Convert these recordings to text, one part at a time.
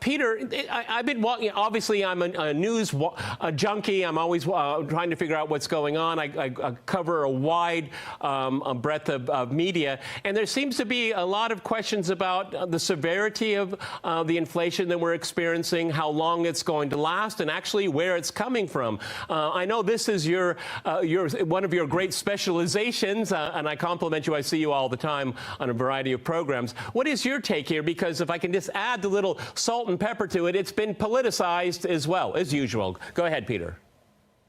Peter, I've been walking. Obviously, I'm a news junkie. I'm always trying to figure out what's going on. I cover a wide breadth of media, and there seems to be a lot of questions about the severity of the inflation that we're experiencing, how long it's going to last, and actually where it's coming from. I know this is your one of your great specializations, and I compliment you. I see you all the time on a variety of programs. What is your take here? Because if I can just add the little salt and pepper to it, it's been politicized as well, as usual. Go ahead, Peter.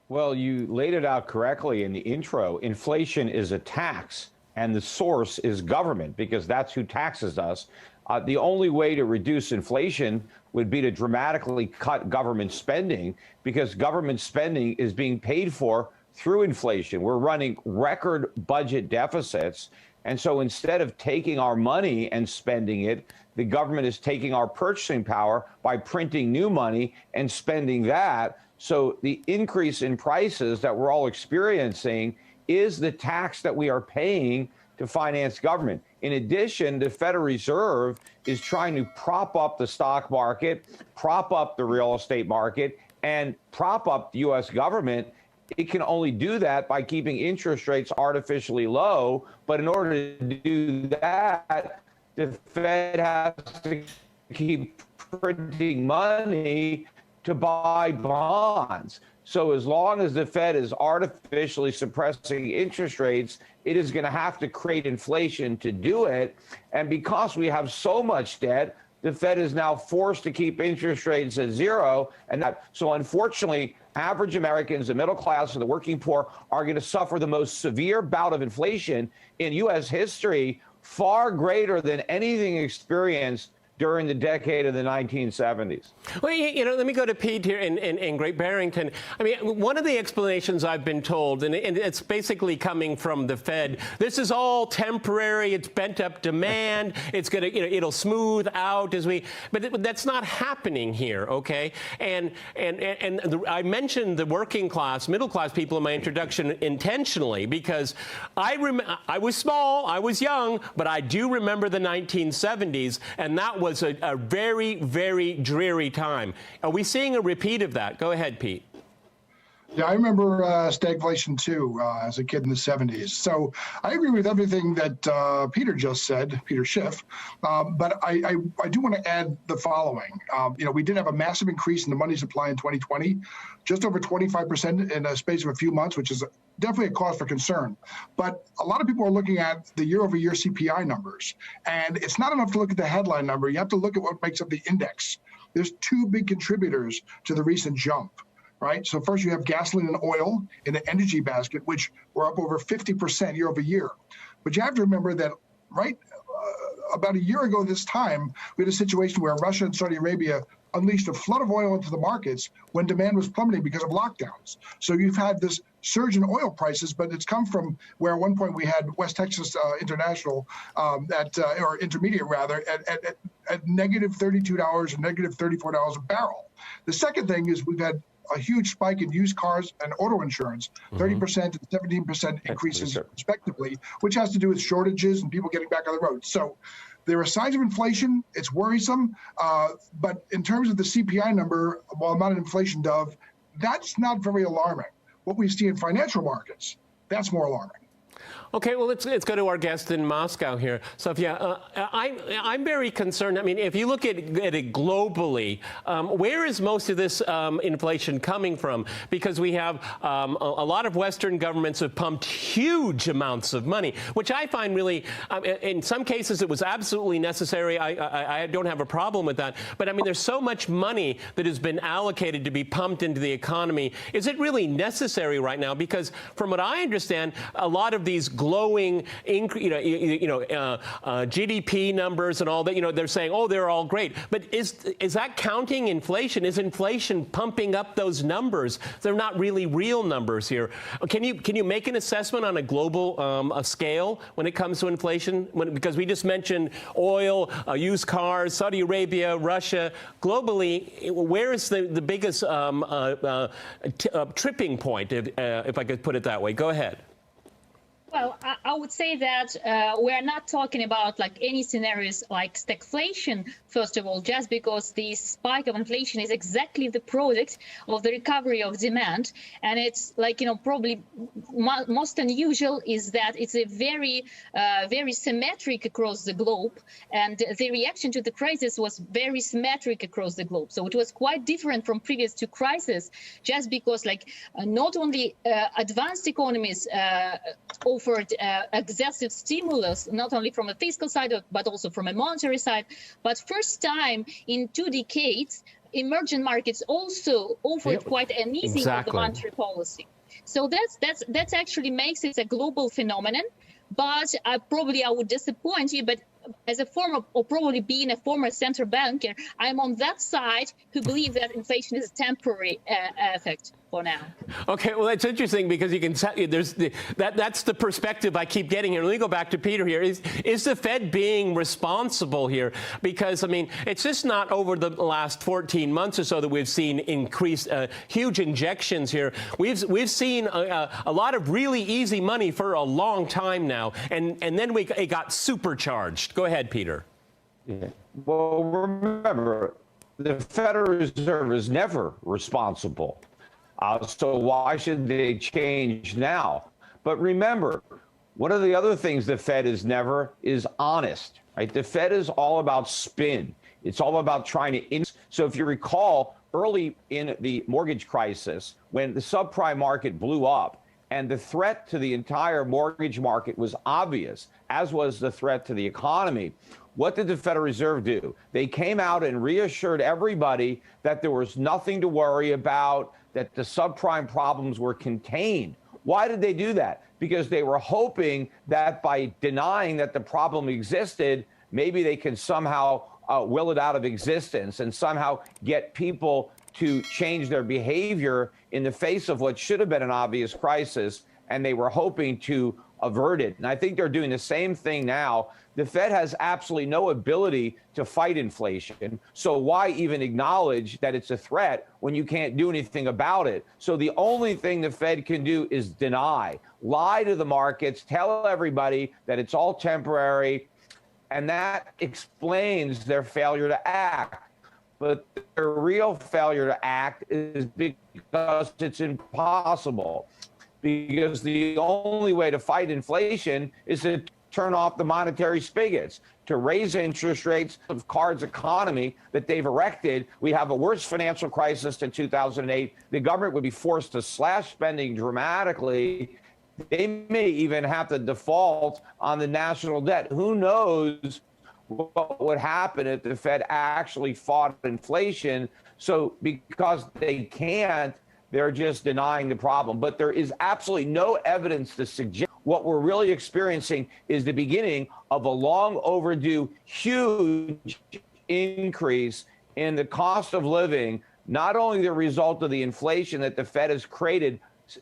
Well, you laid it out correctly in the intro. Inflation is a tax, and the source is government, because that's who taxes us. The only way to reduce inflation would be to dramatically cut government spending, because government spending is being paid for through inflation. We're running record budget deficits. And so instead of taking our money and spending it, the government is taking our purchasing power by printing new money and spending that. So the increase in prices that we're all experiencing is the tax that we are paying to finance government. In addition, the Federal Reserve is trying to prop up the stock market, prop up the real estate market, and prop up the U.S. government. It can only do that by keeping interest rates artificially low. But in order to do that, the Fed has to keep printing money to buy bonds. So as long as the Fed is artificially suppressing interest rates, it is going to have to create inflation to do it. And because we have so much debt, the Fed is now forced to keep interest rates at zero. So unfortunately, average Americans, the middle class, and the working poor are going to suffer the most severe bout of inflation in U.S. history, far greater than anything experienced during the decade of the 1970s. Well, you know, let me go to Pete here in Great Barrington. I mean, one of the explanations I've been told, and it's basically coming from the Fed, this is all temporary, it's bent up demand, it's gonna, you know, it'll smooth out as we, but that's not happening here, okay? And I mentioned the working class, middle class people in my introduction intentionally, because I was small, I was young, but I do remember the 1970s, and that was a very, very dreary time. Are we seeing a repeat of that? Go ahead, Pete. Yeah, I remember stagflation too as a kid in the 70s. So I agree with everything that Peter just said, Peter Schiff. But I do want to add the following. You know, we did have a massive increase in the money supply in 2020, just over 25% in a space of a few months, which is definitely a cause for concern. But a lot of people are looking at the year-over-year CPI numbers. And it's not enough to look at the headline number. You have to look at what makes up the index. There's two big contributors to the recent jump. Right? So first you have gasoline and oil in the energy basket, which were up over 50% year over year. But you have to remember that about a year ago this time, we had a situation where Russia and Saudi Arabia unleashed a flood of oil into the markets when demand was plummeting because of lockdowns. So you've had this surge in oil prices, but it's come from where at one point we had West Texas International or Intermediate rather, at negative $32 and negative $34 a barrel. The second thing is we've had a huge spike in used cars and auto insurance, 30% and 17% increases respectively, which has to do with shortages and people getting back on the road. So there are signs of inflation. It's worrisome. But in terms of the CPI number, while I'm not an inflation dove, that's not very alarming. What we see in financial markets, that's more alarming. Okay, well, let's go to our guest in Moscow here. Sophia, I'm very concerned. I mean, if you look at it globally, where is most of this inflation coming from? Because we have a lot of Western governments have pumped huge amounts of money, which I find really, in some cases, it was absolutely necessary. I don't have a problem with that. But I mean, there's so much money that has been allocated to be pumped into the economy. Is it really necessary right now? Because from what I understand, a lot of these glowing, GDP numbers and all that, they're saying, oh, they're all great. But is that counting inflation? Is inflation pumping up those numbers? They're not really real numbers here. Can you make an assessment on a global scale when it comes to inflation? Because we just mentioned oil, used cars, Saudi Arabia, Russia. Globally, where is the biggest tripping point, if I could put it that way? Go ahead. Well, I would say that we're not talking about like any scenarios like stagflation, first of all, just because the spike of inflation is exactly the product of the recovery of demand. And it's like, probably most unusual is that it's a very symmetric across the globe. And the reaction to the crisis was very symmetric across the globe. So it was quite different from previous two crises, just because not only advanced economies offered excessive stimulus, not only from a fiscal side, but also from a monetary side. But first time in 2 decades, emerging markets also offered quite an easing of the monetary policy. So that's actually makes it a global phenomenon. But I would disappoint you, but as a former, or probably being a former central banker, I'm on that side who believe that inflation is a temporary effect for now. Okay, well, that's interesting because you can tell that's the perspective I keep getting here. Let me go back to Peter here. Is the Fed being responsible here? Because, I mean, it's just not over the last 14 months or so that we've seen increased huge injections here. We've seen a lot of really easy money for a long time now, and then it got supercharged. Go ahead, Peter. Yeah. Well, remember, the Federal Reserve is never responsible. So why should they change now? But remember, one of the other things the Fed is never is honest, right? The Fed is all about spin. It's all about trying to. So if you recall, early in the mortgage crisis, when the subprime market blew up, and the threat to the entire mortgage market was obvious, as was the threat to the economy. What did the Federal Reserve do? They came out and reassured everybody that there was nothing to worry about, that the subprime problems were contained. Why did they do that? Because they were hoping that by denying that the problem existed, maybe they could somehow will it out of existence and somehow get people to change their behavior in the face of what should have been an obvious crisis, and they were hoping to avert it. And I think they're doing the same thing now. The Fed has absolutely no ability to fight inflation, so why even acknowledge that it's a threat when you can't do anything about it? So the only thing the Fed can do is deny, lie to the markets, tell everybody that it's all temporary, and that explains their failure to act. But their real failure to act is because it's impossible. Because the only way to fight inflation is to turn off the monetary spigots, to raise interest rates of Card's economy that they've erected. We have a worse financial crisis than 2008. The government would be forced to slash spending dramatically. They may even have to default on the national debt. Who knows what would happen if the Fed actually fought inflation? So because they can't, they're just denying the problem. But there is absolutely no evidence to suggest what we're really experiencing is the beginning of a long overdue, huge increase in the cost of living, not only the result of the inflation that the Fed has created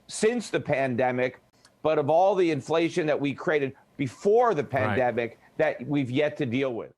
since the pandemic, but of all the inflation that we created before the pandemic that we've yet to deal with.